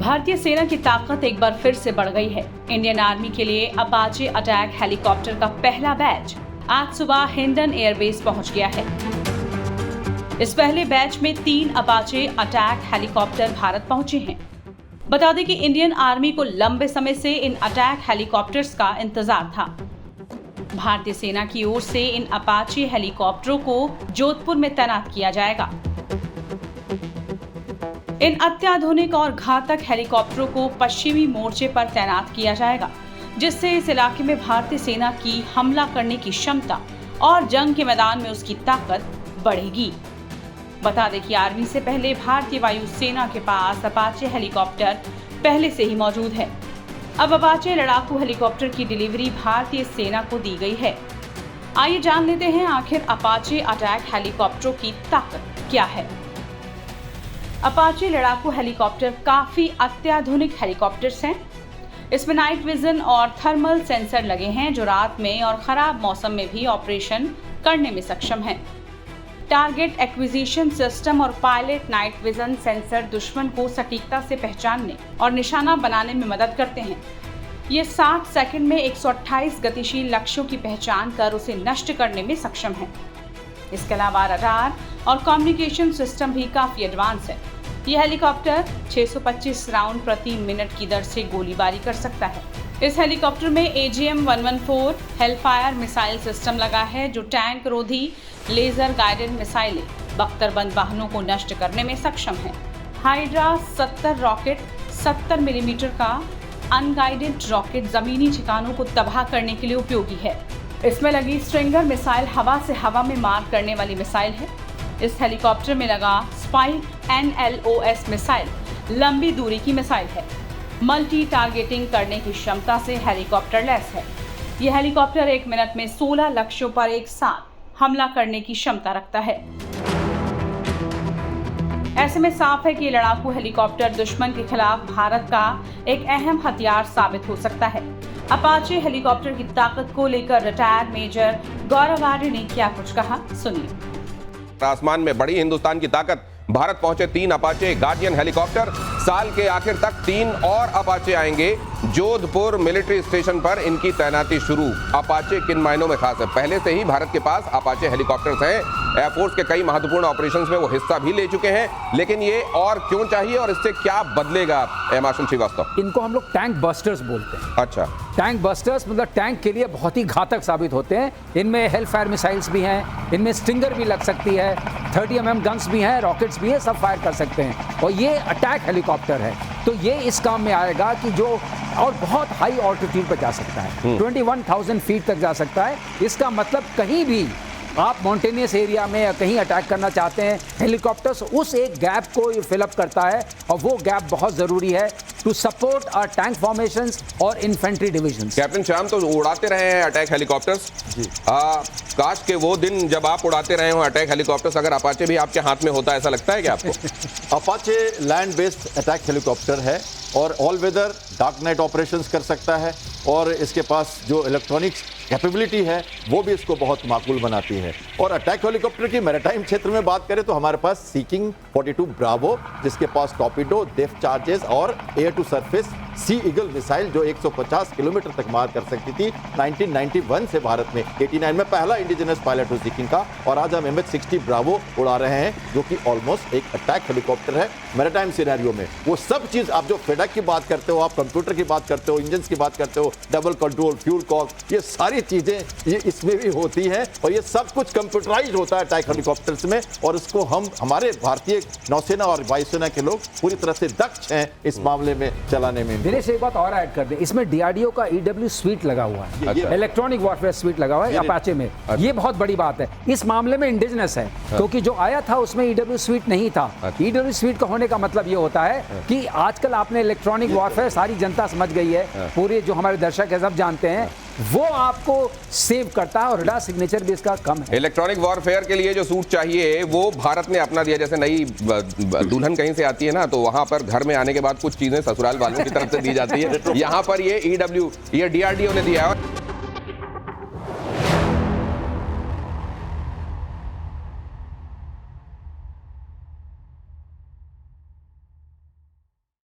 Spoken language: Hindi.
भारतीय सेना की ताकत एक बार फिर से बढ़ गई है। इंडियन आर्मी के लिए अपाचे अटैक हेलीकॉप्टर का पहला बैच आज सुबह हिंडन एयरबेस पहुंच गया है। इस पहले बैच में 3 अपाचे अटैक हेलीकॉप्टर भारत पहुंचे हैं। बता दें कि इंडियन आर्मी को लंबे समय से इन अटैक हेलीकॉप्टर्स का इंतजार था। भारतीय सेना की ओर से इन अपाचे हेलीकॉप्टरों को जोधपुर में तैनात किया जाएगा। इन अत्याधुनिक और घातक हेलीकॉप्टरों को पश्चिमी मोर्चे पर तैनात किया जाएगा, जिससे इस इलाके में भारतीय सेना की हमला करने की क्षमता और जंग के मैदान में उसकी ताकत बढ़ेगी। बता दें कि आर्मी से पहले भारतीय वायुसेना के पास अपाचे हेलीकॉप्टर पहले से ही मौजूद है। अब अपाचे लड़ाकू हेलीकॉप्टर की डिलीवरी भारतीय सेना को दी गई है। आइए जान लेते हैं आखिर अपाचे अटैक हेलीकॉप्टरों की ताकत क्या है। अपाचे लड़ाकू हेलीकॉप्टर काफी अत्याधुनिक हेलीकॉप्टर्स हैं। इसमें नाइट विजन और थर्मल सेंसर लगे हैं, जो रात में और खराब मौसम में भी ऑपरेशन करने में सक्षम हैं। टारगेट एक्विजिशन सिस्टम और पायलट नाइट विजन सेंसर दुश्मन को सटीकता से पहचानने और निशाना बनाने में मदद करते हैं। ये 60 सेकंड में 128 गतिशील लक्ष्यों की पहचान कर उसे नष्ट करने में सक्षम है। इसके अलावा रडार और कम्युनिकेशन सिस्टम भी काफी एडवांस है। यह हेलीकॉप्टर 625 राउंड प्रति मिनट की दर से गोलीबारी कर सकता है। इस हेलीकॉप्टर में AGM-114 हेलफायर मिसाइल सिस्टम लगा है, जो टैंक रोधी लेजर गाइडेड मिसाइलें बख्तरबंद वाहनों को नष्ट करने में सक्षम है। हाइड्रा 70 रॉकेट 70 मिलीमीटर का अनगाइडेड रॉकेट जमीनी ठिकानों को तबाह करने के लिए उपयोगी है। इसमें लगी स्ट्रिंगर मिसाइल हवा से हवा में मार करने वाली मिसाइल है। इस हेलीकॉप्टर में लगा स्पाइक NLOS मिसाइल लंबी दूरी की मिसाइल है। मल्टी टारगेटिंग करने की क्षमता से हेलीकॉप्टर लैस है। यह हेलीकॉप्टर 1 मिनट में 16 लक्ष्यों पर एक साथ हमला करने की क्षमता रखता है। ऐसे में साफ है कि लड़ाकू हेलीकॉप्टर दुश्मन के खिलाफ भारत का एक अहम हथियार साबित हो सकता है। अपाचे हेलीकॉप्टर की ताकत को लेकर रिटायर्ड मेजर गौरव आर्य ने क्या कुछ कहा, सुनिए। आसमान में बड़ी हिंदुस्तान की ताकत। भारत पहुंचे 3 अपाचे गार्डियन हेलीकॉप्टर। साल के आखिर तक 3 और अपाचे आएंगे। जोधपुर मिलिट्री स्टेशन पर इनकी तैनाती शुरू। अपाचे किन मायनों में खास है? पहले से ही भारत के पास अपाचे हेलीकॉप्टर्स हैं। एयरफोर्स के कई महत्वपूर्ण ऑपरेशंस में वो हिस्सा भी ले चुके हैं। लेकिन ये और क्यों चाहिए और इससे क्या बदलेगा एयर मार्शल श्रीवास्तव? इनको हम लोग टैंक बस्टर्स बोलते हैं। अच्छा, टैंक बस्टर्स मतलब टैंक के लिए बहुत ही घातक साबित होते हैं। इनमें हेलफायर मिसाइल्स भी हैं, इनमें स्टिंगर भी लग सकती है, 30 mm गन्स भी हैं, रॉकेट्स भी हैं, सब फायर कर सकते हैं। और ये अटैक हेलीकॉप्टर है, तो ये इस काम में आएगा कि जो और बहुत हाई ऑल्टीट्यूड पर जा सकता है, 21,000 फीट तक जा सकता है। इसका मतलब कहीं भी आप माउंटेनियस एरिया में या कहीं अटैक करना चाहते हैं, हेलीकॉप्टर्स उस एक गैप को फिलअप करता है, और वो गैप बहुत ज़रूरी है to support our tank formations और इन्फेंट्री डिविजन्स। कैप्टन श्याम तो उड़ाते रहे हैं अटैक हेलीकॉप्टर्स जी। काश के वो दिन जब आप उड़ाते रहे हो अटैक हेलीकॉप्टर्स, अगर अपाचे भी आपके हाथ में होता, ऐसा लगता है क्या आपको? Apache land based attack helicopter है और all weather dark night operations कर सकता है, और इसके पास जो इलेक्ट्रॉनिक्स कैपेबिलिटी है वो भी इसको बहुत माकूल बनाती है। और अटैक हेलीकॉप्टर की मैरीटाइम क्षेत्र में बात करें तो हमारे पास सीकिंग 42 ब्रावो, जिसके पास टॉर्पीडो, डेप्थ चार्जेस और air to surface Sea Eagle missile जो 150 किलोमीटर तक मार कर सकती थी। 1991 से भारत में 89 में पहला इंडिजिनस पायलट हो सीकिंग का, और आज हम MH-60 ब्रावो उड़ा रहे हैं, जो कि ऑलमोस्ट एक अटैक हेलीकॉप्टर है मैरीटाइम सिनेरियो में। वो सब चीज आप जो फेडक की बात करते हो, आप कंप्यूटर की बात करते हो, इंजन की बात करते हो, डबल कंट्रोल, फ्यूल कॉक, ये सारी चीजें ये इसमें भी होती हैं, और ये सब कुछ कंप्यूटराइज होता है अटैक हेलीकॉप्टर्स में। और इसको हम हमारे भारतीय नौसेना और वायुसेना के लोग पूरी तरह से दक्ष हैं इस मामले में चलाने में। दिनेश एक बात और ऐड कर दें, इसमें DRDO का EW स्वीट लगा हुआ है, इलेक्ट्रॉनिक वॉरफेयर स्वीट लगा हुआ है अपाचे में। ये बहुत बड़ी बात है। इस मामले में इंडिजिनस है, क्योंकि जो आया था उसमें EW स्वीट नहीं था। EW स्वीट का होने का मतलब ये होता है कि आजकल आपने इलेक्ट्रॉनिक वॉरफेयर, सारी जनता समझ गई है, पूरे जो हमारे दर्शक है सब जानते हैं, वो आपको सेव करता है, और रडार सिग्नेचर भी इसका कम है। इलेक्ट्रॉनिक वॉरफेयर के लिए जो सूट चाहिए वो भारत ने अपना दिया। जैसे नई दुल्हन कहीं से आती है ना, तो वहां पर घर में आने के बाद कुछ चीजें ससुराल वालों की तरफ से दी जाती है। यहाँ पर ये DRDO ने दिया है।